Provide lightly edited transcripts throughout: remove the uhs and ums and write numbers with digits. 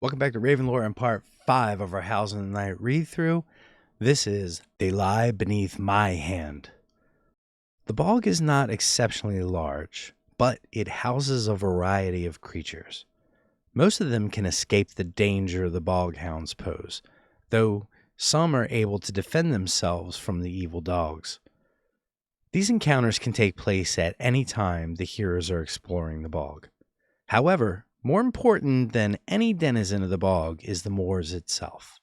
Welcome back to Ravenloft and part 5 of our Howls in the Night read-through. This is They Lie Beneath My Hand. The bog is not exceptionally large, but it houses a variety of creatures. Most of them can escape the danger the bog hounds pose, though some are able to defend themselves from the evil dogs. These encounters can take place at any time the heroes are exploring the bog. However, more important than any denizen of the bog is the moors itself.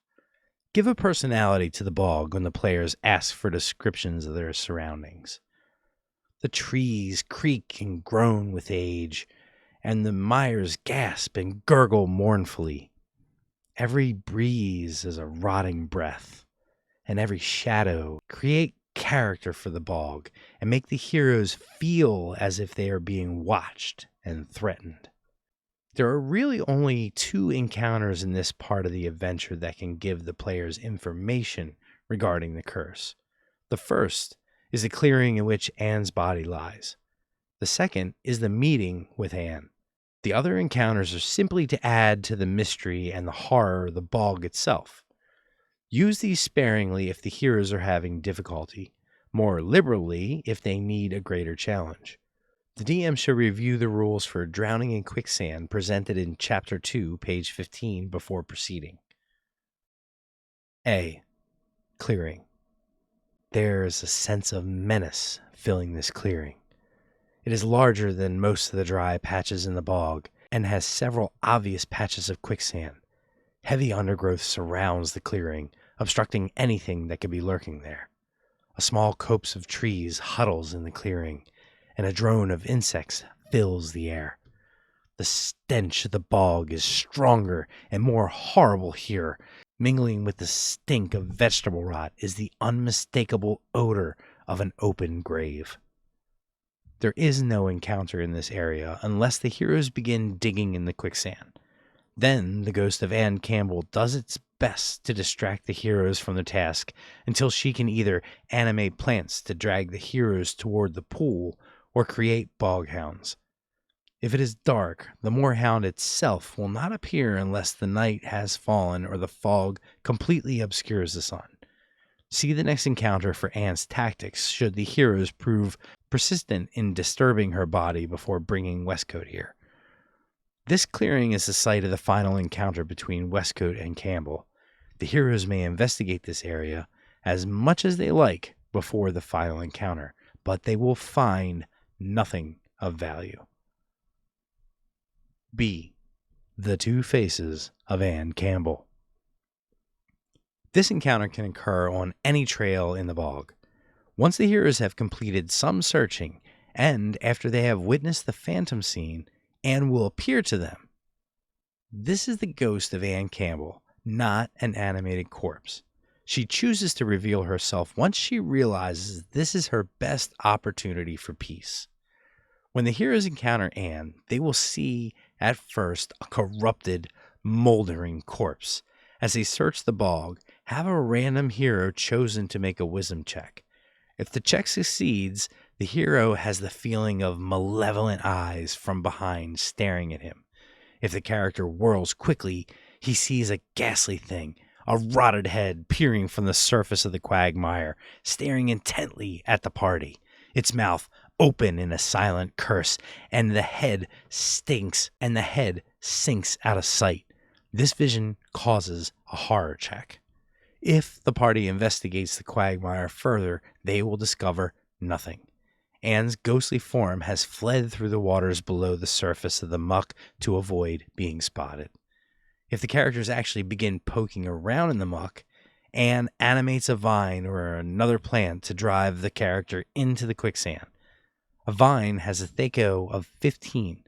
Give a personality to the bog when the players ask for descriptions of their surroundings. The trees creak and groan with age, and the mires gasp and gurgle mournfully. Every breeze is a rotting breath, and every shadow create character for the bog and make the heroes feel as if they are being watched and threatened. There are really only 2 encounters in this part of the adventure that can give the players information regarding the curse. The first is the clearing in which Anne's body lies. The second is the meeting with Anne. The other encounters are simply to add to the mystery and the horror of the bog itself. Use these sparingly if the heroes are having difficulty, more liberally if they need a greater challenge. The DM should review the rules for drowning in quicksand presented in Chapter 2, page 15 before proceeding. A. Clearing. There's a sense of menace filling this clearing. It is larger than most of the dry patches in the bog and has several obvious patches of quicksand. Heavy undergrowth surrounds the clearing, obstructing anything that could be lurking there. A small copse of trees huddles in the clearing, and a drone of insects fills the air. The stench of the bog is stronger and more horrible here. Mingling with the stink of vegetable rot is the unmistakable odor of an open grave. There is no encounter in this area unless the heroes begin digging in the quicksand. Then the ghost of Anne Campbell does its best to distract the heroes from the task until she can either animate plants to drag the heroes toward the pool or create bog hounds. If it is dark, the moorhound itself will not appear unless the night has fallen or the fog completely obscures the sun. See the next encounter for Anne's tactics should the heroes prove persistent in disturbing her body before bringing Westcote here. This clearing is the site of the final encounter between Westcote and Campbell. The heroes may investigate this area as much as they like before the final encounter, but they will find nothing of value. B. The 2 Faces of Anne Campbell. This encounter can occur on any trail in the bog. Once the heroes have completed some searching, and after they have witnessed the phantom scene, Anne will appear to them. This is the ghost of Anne Campbell, not an animated corpse. She chooses to reveal herself once she realizes this is her best opportunity for peace. When the heroes encounter Anne, they will see at first a corrupted, moldering corpse. As they search the bog, have a random hero chosen to make a wisdom check. If the check succeeds, the hero has the feeling of malevolent eyes from behind staring at him. If the character whirls quickly, he sees a ghastly thing, a rotted head peering from the surface of the quagmire, staring intently at the party, its mouth open in a silent curse, and the head sinks out of sight. This vision causes a horror check. If the party investigates the quagmire further, they will discover nothing. Anne's ghostly form has fled through the waters below the surface of the muck to avoid being spotted. If the characters actually begin poking around in the muck, Anne animates a vine or another plant to drive the character into the quicksand. A vine has a THAC0 of 15.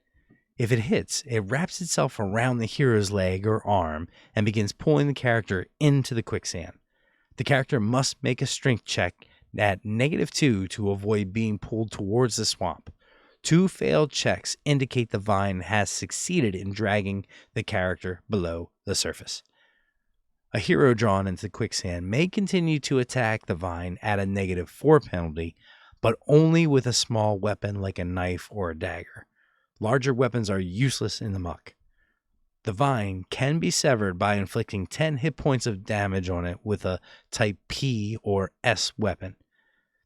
If it hits, it wraps itself around the hero's leg or arm and begins pulling the character into the quicksand. The character must make a strength check at -2 to avoid being pulled towards the swamp. 2 failed checks indicate the vine has succeeded in dragging the character below the surface. A hero drawn into the quicksand may continue to attack the vine at a -4 penalty, but only with a small weapon like a knife or a dagger. Larger weapons are useless in the muck. The vine can be severed by inflicting 10 hit points of damage on it with a type P or S weapon.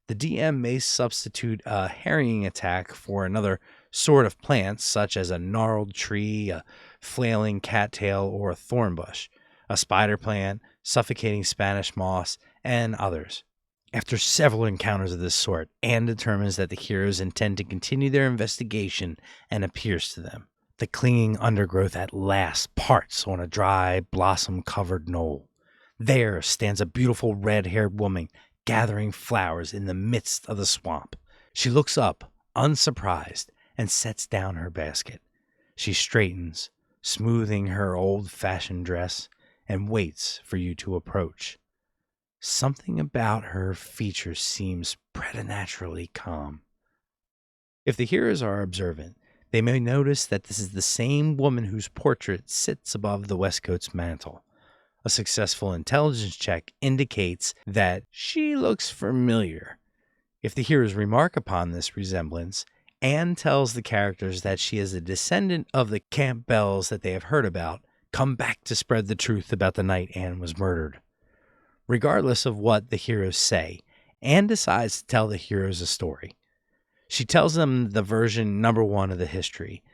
The DM may substitute a harrying attack for another sort of plant, such as a gnarled tree, a flailing cattail, or a thorn bush, a spider plant, suffocating Spanish moss, and others. After several encounters of this sort, Anne determines that the heroes intend to continue their investigation and appears to them. The clinging undergrowth at last parts on a dry, blossom-covered knoll. There stands a beautiful red-haired woman gathering flowers in the midst of the swamp. She looks up, unsurprised, and sets down her basket. She straightens, smoothing her old-fashioned dress, and waits for you to approach. Something about her features seems preternaturally calm. If the hearers are observant, they may notice that this is the same woman whose portrait sits above the Westcoat's mantle. A successful intelligence check indicates that she looks familiar. If the hearers remark upon this resemblance, Anne tells the characters that she is a descendant of the Campbells that they have heard about, come back to spread the truth about the night Anne was murdered. Regardless of what the heroes say, Anne decides to tell the heroes a story. She tells them the version number 1 of the history,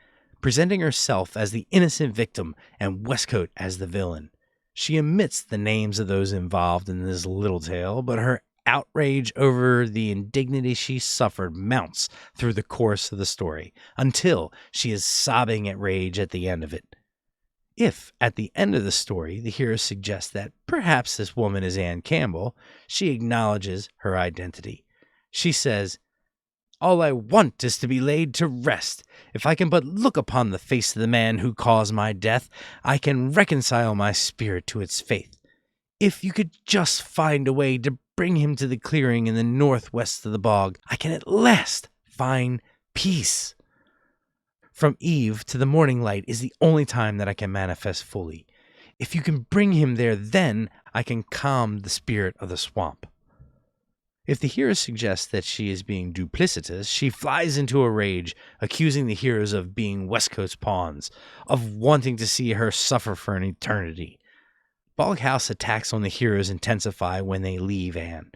presenting herself as the innocent victim and Westcoat as the villain. She omits the names of those involved in this little tale, but her outrage over the indignity she suffered mounts through the course of the story, until she is sobbing at rage at the end of it. If, at the end of the story, the hero suggests that perhaps this woman is Anne Campbell, she acknowledges her identity. She says, "All I want is to be laid to rest. If I can but look upon the face of the man who caused my death, I can reconcile my spirit to its faith. If you could just find a way to bring him to the clearing in the northwest of the bog, I can at last find peace. From eve to the morning light is the only time that I can manifest fully. If you can bring him there, then I can calm the spirit of the swamp." If the hero suggests that she is being duplicitous, she flies into a rage, accusing the heroes of being Westcoat's pawns, of wanting to see her suffer for an eternity. Boghouse attacks on the heroes intensify when they leave Anne,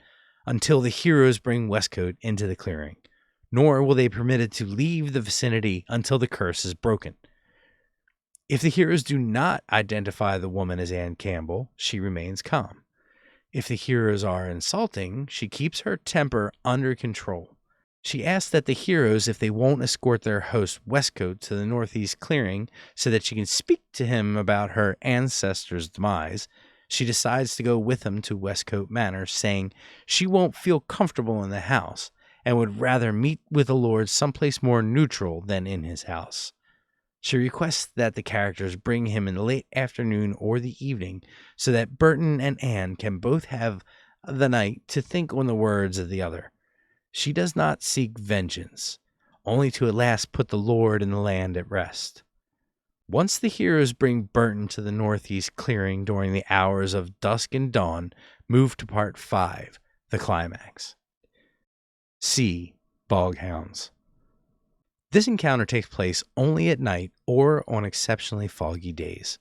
until the heroes bring Westcoat into the clearing. Nor will they be permitted to leave the vicinity until the curse is broken. If the heroes do not identify the woman as Anne Campbell, she remains calm. If the heroes are insulting, she keeps her temper under control. She asks that the heroes if they won't escort their host Westcoat to the northeast clearing so that she can speak to him about her ancestors' demise. She decides to go with him to Westcoat Manor, saying she won't feel comfortable in the house and would rather meet with the Lord someplace more neutral than in his house. She requests that the characters bring him in the late afternoon or the evening so that Burton and Anne can both have the night to think on the words of the other. She does not seek vengeance, only to at last put the Lord and the land at rest. Once the heroes bring Burton to the northeast clearing during the hours of dusk and dawn, move to part 5, the climax. C. Boghounds. This encounter takes place only at night or on exceptionally foggy days.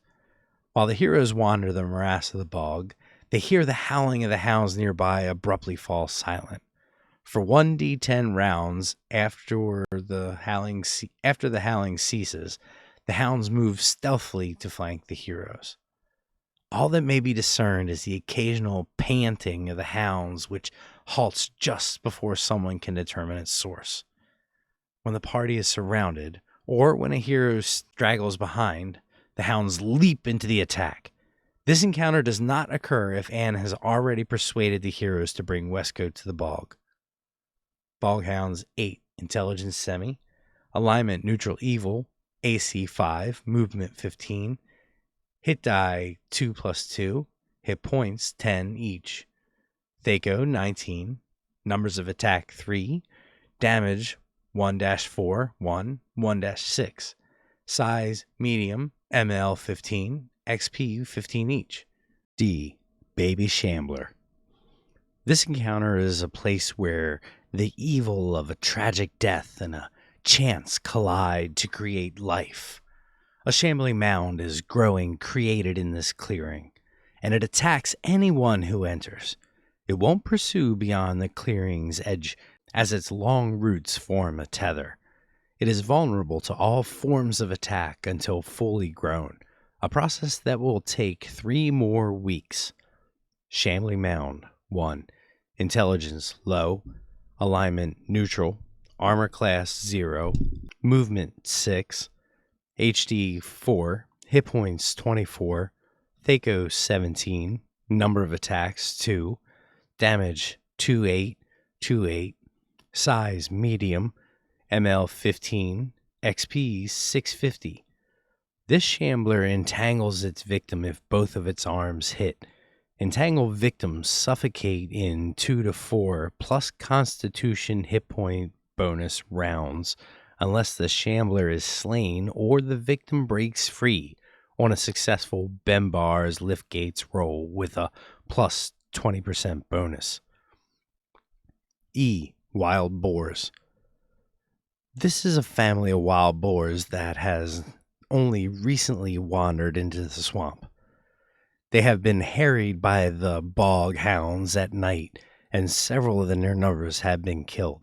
While the heroes wander the morass of the bog, they hear the howling of the hounds nearby abruptly fall silent. For 1d10 rounds after the howling ceases, the hounds move stealthily to flank the heroes. All that may be discerned is the occasional panting of the hounds, which halts just before someone can determine its source. When the party is surrounded, or when a hero straggles behind, the hounds leap into the attack. This encounter does not occur if Anne has already persuaded the heroes to bring Westcoat to the bog. Boghounds 8, Intelligence Semi, Alignment Neutral Evil, AC 5, Movement 15, Hit die 2+2, Hit points 10 each. Thaco 19, Numbers of Attack 3, Damage 1-4, 1-6, Size Medium, ML 15, XP 15 each. D. Baby Shambler. This encounter is a place where the evil of a tragic death and a chance collide to create life. A shambling mound is growing created in this clearing, and it attacks anyone who enters. It won't pursue beyond the clearing's edge as its long roots form a tether. It is vulnerable to all forms of attack until fully grown, a process that will take 3 more weeks. Shambling Mound 1. Intelligence low, alignment neutral, armor class 0, movement 6, HD 4, hit points 24, Thaco 17, number of attacks 2, damage 2828, size medium, ML 15, XP 650. This shambler entangles its victim if both of its arms hit. Entangled victims suffocate in 2 to 4 plus Constitution hit point bonus rounds unless the shambler is slain or the victim breaks free on a successful Bembar's lift gates roll with a plus 20% bonus. E. Wild Boars. This is a family of wild boars that has only recently wandered into the swamp. They have been harried by the bog hounds at night, and several of their numbers have been killed.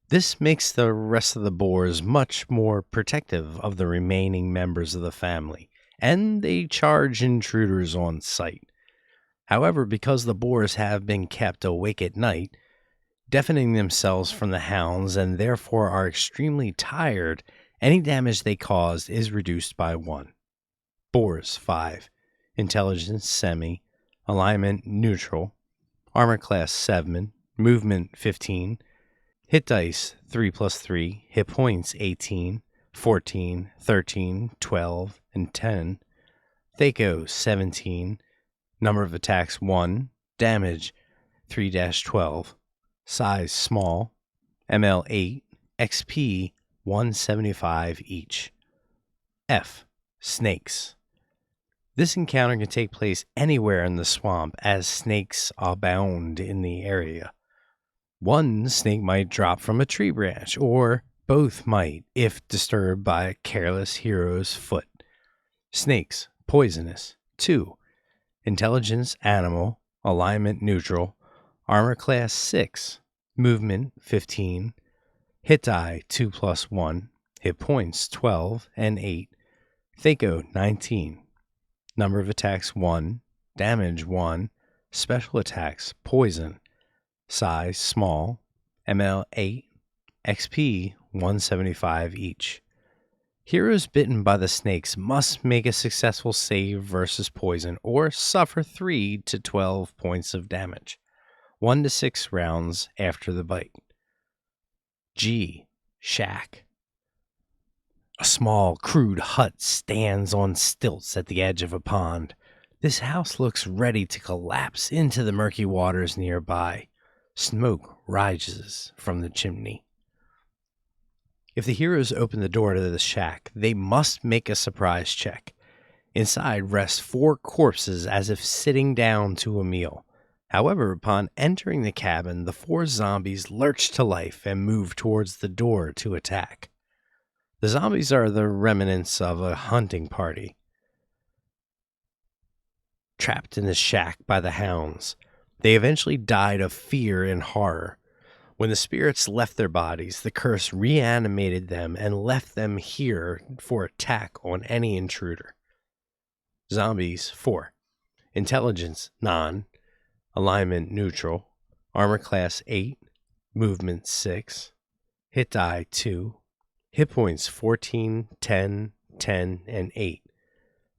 This makes the rest of the boars much more protective of the remaining members of the family, and they charge intruders on sight. However, because the boars have been kept awake at night, deafening themselves from the hounds and therefore are extremely tired, any damage they caused is reduced by 1. Boars 5. Intelligence semi, alignment neutral, armor class 7, movement 15, hit dice 3+3, hit points 18, 14, 13, 12, and 10, Thaco 17, number of attacks 1, damage 3-12, size small, ML 8, XP 175 each. F. Snakes. This encounter can take place anywhere in the swamp as snakes abound in the area. One snake might drop from a tree branch, or both might if disturbed by a careless hero's foot. Snakes, poisonous. 2. Intelligence animal, alignment neutral, armor class 6, movement 15, hit die 2+1, hit points 12 and 8, Thaco 19. Number of attacks 1, damage 1, special attacks poison, size small, ML 8, XP 175 each. Heroes bitten by the snakes must make a successful save versus poison or suffer 3 to 12 points of damage, 1 to 6 rounds after the bite. G. Shack. A small, crude hut stands on stilts at the edge of a pond. This house looks ready to collapse into the murky waters nearby. Smoke rises from the chimney. If the heroes open the door to the shack, they must make a surprise check. Inside rest 4 corpses as if sitting down to a meal. However, upon entering the cabin, the 4 zombies lurch to life and move towards the door to attack. The zombies are the remnants of a hunting party, trapped in the shack by the hounds. They eventually died of fear and horror. When the spirits left their bodies, the curse reanimated them and left them here for attack on any intruder. Zombies 4. Intelligence non, alignment neutral, armor class 8, movement 6, hit die 2, hit points 14, 10, 10, and 8.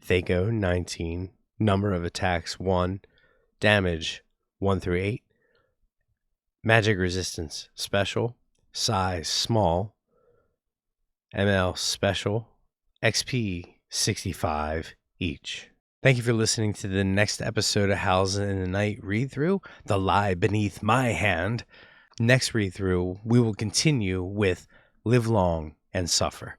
Thaco 19, number of attacks 1, damage 1 through 8. Magic resistance special, size small, ML special, XP 65 each. Thank you for listening to the next episode of Howls in the Night read through, The Lie Beneath My Hand. Next read through, we will continue with Live Long and Suffer.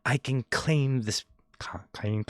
I can claim this. Claim.